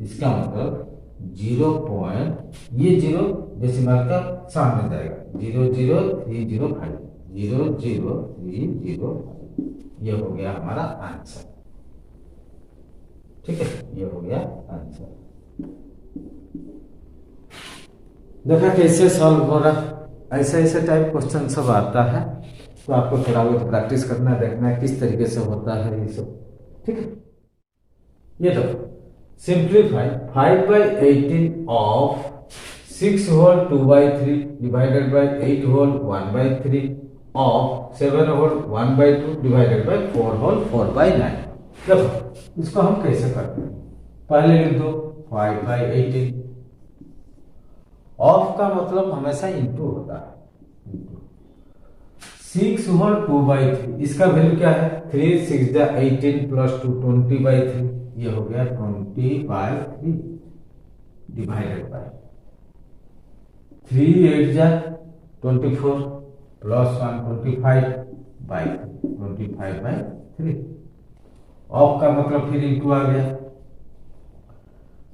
इसका मतलब ये 0 का सामने जाएगा 00305 00305 ये हो गया हमारा आंसर। ठीक है, ये हो गया आंसर। देखा कैसे सॉल्व हो रहा। ऐसे टाइप क्वेश्चन सब आता है, तो आपको थोड़ा बहुत प्रैक्टिस करना है, देखना है किस तरीके से होता है ये सब। ठीक है, ये देखो simplify 5/18 of 6 whole 2/3 divided by 8 whole 1/3 of 7 whole 1/2 divided by 4 whole 4/9। देखो इसको हम कैसे करते हैं, पहले लिख दो 5/18। ऑफ का मतलब हमेशा इंटू होता है। 6 होल 2/3, इसका वैल्यू क्या है 3 6 जा 18 प्लस 2 20/3, ये हो गया 20/3 डिवाइडेड बाय 3 8 जा 24 प्लस 1 25/3 ऑफ का मतलब फिर इंटू आ गया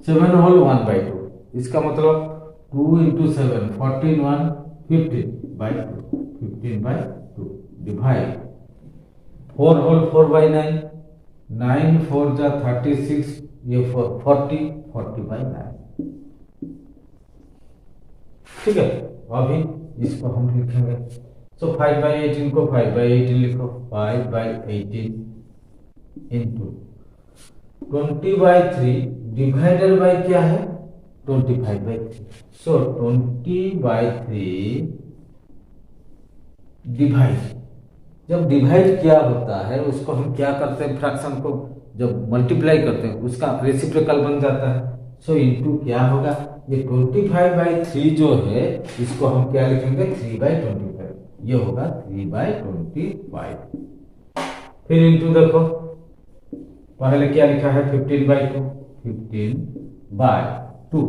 7 होल 1/2, इसका मतलब 2 into 7 14 1 15/2 डिवाइड 4 होल 4/9 9 4 जा 36, ये 40/9। ठीक है, अभी इसको हम लिखेंगे। सो 5/18 को 5/18 लिखो, 5/18 इंटू 20/3 डिवाइडेड बाय क्या है 25/3। सो 20/3 डिवाइड, जब डिवाइड क्या होता है उसको हम क्या करते हैं, फ्रैक्शन को जब मल्टीप्लाई करते हैं उसका रेसिप्रोकल बन जाता है। सो इनटू क्या होगा, ये 25/3 जो है इसको हम क्या लिखेंगे 3/25, ये होगा 3/25। फिर इनटू देखो पहले क्या लिखा है 15/2 15/2।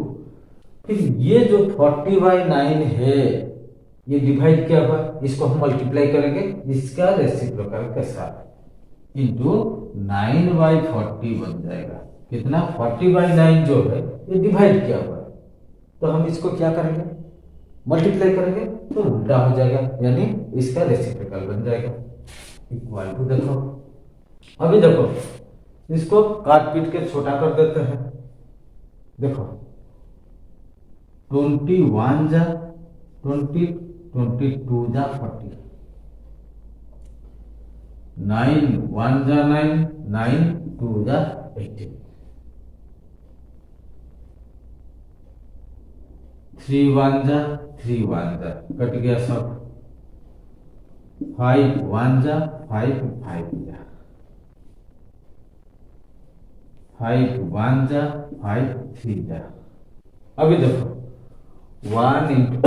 फिर ये जो 40/9 है ये डिवाइड क्या हुआ, इसको हम मल्टीप्लाई करेंगे इसका रेसिप्रोकल के साथ इंटू 9/40 बन जाएगा। कितना 40/9 जो है ये डिवाइड क्या हुआ है, तो हम इसको क्या करेंगे मल्टीप्लाई करेंगे तो उल्टा हो जाएगा, यानी इसका रेसिप्रोकल बन जाएगा। इक्वल टू देखो, अभी देखो इसको काट पीट के छोटा कर देते हैं। देखो 21 जा 20 22 जा 40 9 1 जा 9 9 2 जा 18 3 1 जा 3 1 जा कट गया सब 5 1 जा 5 5 जा 5 1 जा 5 3 जा। अभी देखो 1 into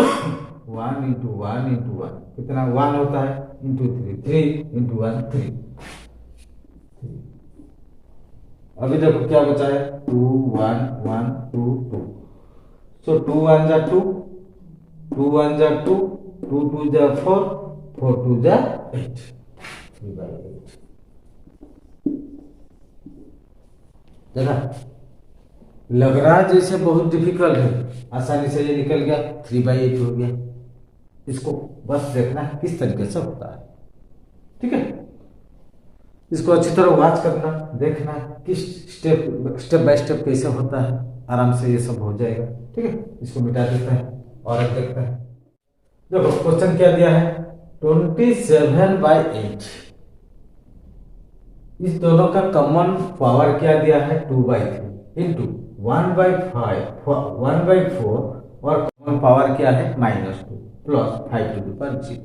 1 into 1 into 1 कितना 1 होता है into 3 3 into 1 3। अभी देखो क्या बचा है 2 1 1 2 2। सो 2 1 जा 2 2 1 जा 2 2 2 जा 4 4 2 जा 8 3/8। देखा लग रहा है जैसे बहुत डिफिकल्ट है, आसानी से ये निकल गया 3/8 हो गया। इसको बस देखना है किस तरीके से होता है। ठीक है, इसको अच्छी तरह वॉच करना, देखना किस स्टेप बाय स्टेप कैसे होता है, आराम से ये सब हो जाएगा। ठीक है, इसको मिटा देते हैं और अब देखते हैं। देखो क्वेश्चन क्या दिया है 27/8, इस दोनों का कॉमन पावर क्या दिया है 2/3 इंटू 1/5 1/4 और कॉमन पावर क्या है -2 प्लस 5/0।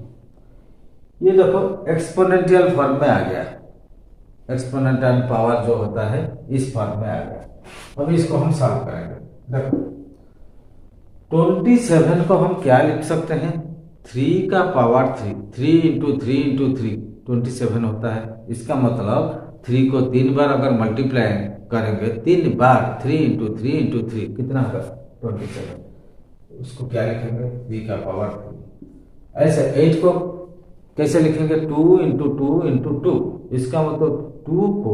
ये देखो एक्सपोनेंशियल फॉर्म में आ गया, एक्सपोनेंशियल पावर जो होता है इस फॉर्म में आ गया। अभी इसको हम सॉल्व करेंगे। देखो 27 को हम क्या लिख सकते हैं 3 का पावर 3 इंटू 3 इंटू 3 27 होता है। इसका मतलब 3 को 3 बार अगर मल्टीप्लाई करेंगे 3 बार 3 इंटू 3 इंटू 3 कितना होगा 27। उसको क्या लिखेंगे 3 का पावर 3। ऐसे 8 को कैसे लिखेंगे 2 इंटू 2 इंटू 2। इसका मतलब 2 को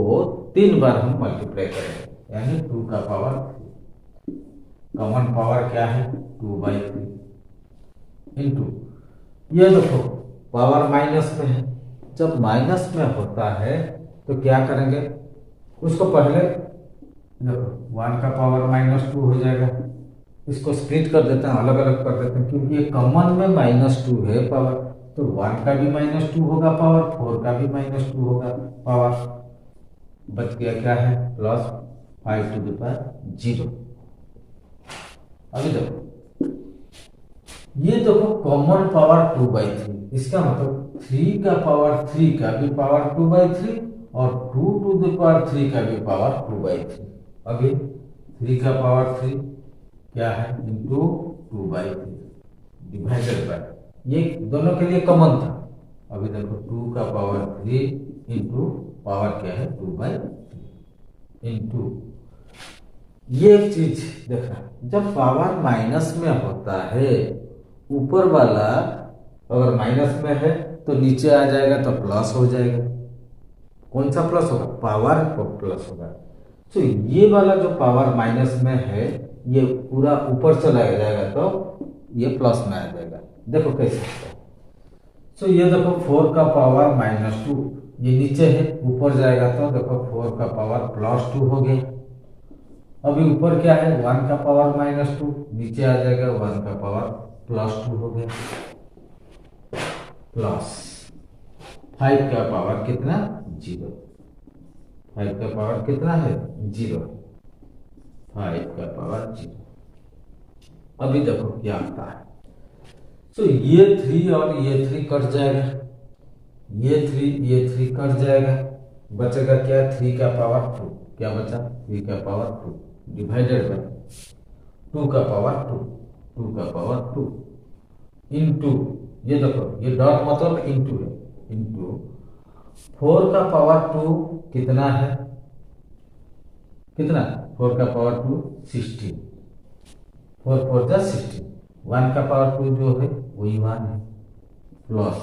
3 बार हम मल्टीप्लाई करेंगे यानी 2 का पावर कॉमन पावर क्या है 2/3 इंटू ये देखो पावर माइनस में है। जब माइनस में होता है तो क्या करेंगे, उसको पहले देखो 1 का पावर -2 हो जाएगा। इसको स्प्लिट कर देते हैं, अलग अलग कर देते हैं, क्योंकि ये कॉमन में -2 है पावर, तो 1 का भी -2 होगा पावर, 4 का भी -2 होगा पावर। बच गया क्या है +5⁵। अभी देखो ये देखो कॉमन पावर 2/3, इसका मतलब 3 का पावर 3 का भी पावर 2/3 और 2⁵ का भी पावर 2/3। अभी 3 का पावर 3 क्या है इंटू 2/3 डिवाइडेड बाय, ये दोनों के लिए कॉमन था। अभी देखो 2 का पावर 3 इंटू पावर क्या है 2/3 इंटू ये एक चीज देखना, जब पावर माइनस में होता है ऊपर वाला अगर माइनस में है तो नीचे आ जाएगा तो प्लस हो जाएगा। कौन सा प्लस होगा, पावर प्लस होगा। तो ये वाला जो पावर माइनस में है ये पूरा ऊपर चला जाएगा तो ये प्लस में आ जाएगा। देखो कैसे होता है। तो ये देखो 4 का पावर -2 ये नीचे है, ऊपर जाएगा तो देखो 4 का पावर +2 हो गया। अभी ऊपर क्या है 1 का पावर -2 नीचे आ जाएगा 1 का पावर +2 हो गया, प्लस 5 का पावर कितना 0, 5 का पावर कितना है 0, 5 का पावर 0। अभी देखो क्या आता है, तो ये 3 और ये 3 कट जाएगा, ये 3 कट जाएगा, बचेगा क्या 3 का पावर 2, क्या बचा 3 का पावर 2 डिवाइडेड बाय 2 का पावर 2, 2 का पावर 2 इंटू ये देखो ये डॉट मतलब इंटू है, इंटू 4 का पावर 2 कितना है, कितना 4 का पावर 2 16, 4 4 जा 16, 1 का पावर 2 जो है वही 1 है, प्लस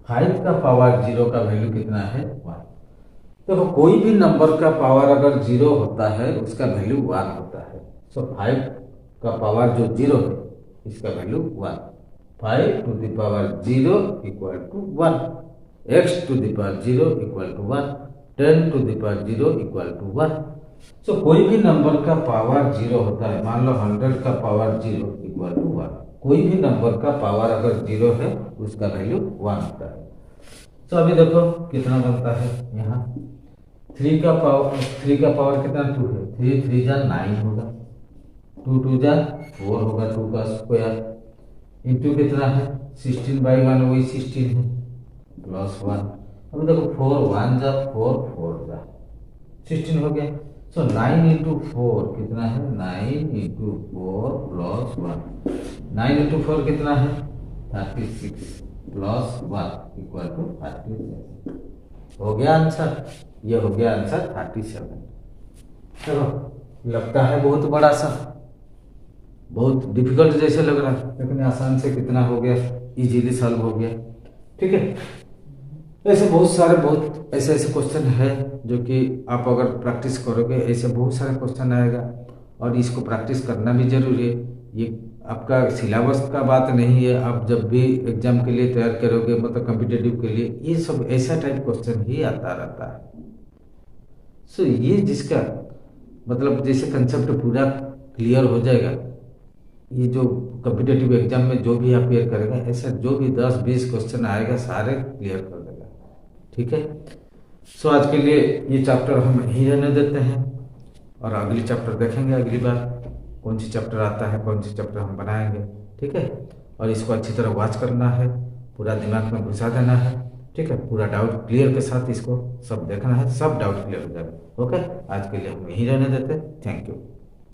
5 का पावर 0 का वैल्यू कितना है 1। देखो कोई भी नंबर का पावर अगर 0 होता है उसका वैल्यू 1 होता है। सो 5 का पावर जो 0 है इसका value 1, 5 to the power 0 equal to 1, x to the power 0 equal to 1, 10 to the power 0 equal to 1। सो कोई भी नंबर का पावर 0 होता है, मान लो 100 का पावर 0 इक्वल टू 1, कोई भी नंबर का पावर अगर 0 है उसका वैल्यू 1 होता है। तो अभी देखो कितना बनता है यहाँ 3 का पावर कितना 2 है, 3 3 जा 9 होगा, 2 2 जा 4 होगा, 2 का स्क्वायर इंटू कितना है 16/1 वही 16 है, प्लस 1। अब देखो 4 1 जा 4 4 जा 16 हो गया। सो 9 इंटू 4 कितना है 9 इंटू 4 प्लस 1, 9 इंटू 4 कितना है 36 प्लस 1 इक्वल टू 37। हो गया आंसर, ये हो गया आंसर 37। चलो लगता है बहुत बड़ा सा, बहुत डिफिकल्ट जैसे लग रहा है, लेकिन आसान से कितना हो गया, इजीली सॉल्व हो गया। ठीक है, ऐसे बहुत सारे बहुत ऐसे क्वेश्चन है जो कि आप अगर प्रैक्टिस करोगे ऐसे बहुत सारे क्वेश्चन आएगा, और इसको प्रैक्टिस करना भी जरूरी है। ये आपका सिलेबस का बात नहीं है, आप जब भी एग्जाम के लिए तैयार करोगे मतलब कॉम्पिटिटिव के लिए ये सब ऐसा टाइप क्वेश्चन ही आता रहता है। सो ये जिसका मतलब जैसे कंसेप्ट पूरा क्लियर हो जाएगा, ये जो कॉम्पिटिटिव एग्जाम में जो भी अपेयर करेगा ऐसा जो भी 10-20 क्वेश्चन आएगा सारे क्लियर कर देगा। ठीक है, सो आज के लिए ये चैप्टर हम यहीं रहने देते हैं, और अगली चैप्टर देखेंगे अगली बार कौन सी चैप्टर आता है, कौन सी चैप्टर हम बनाएंगे। ठीक है, और इसको अच्छी तरह वॉच करना है, पूरा दिमाग में घुसा देना है। ठीक है, पूरा डाउट क्लियर के साथ इसको सब देखना है, सब डाउट क्लियर हो जाएगा। ओके, आज के लिए हम यहीं रहने देते हैं। Thank you.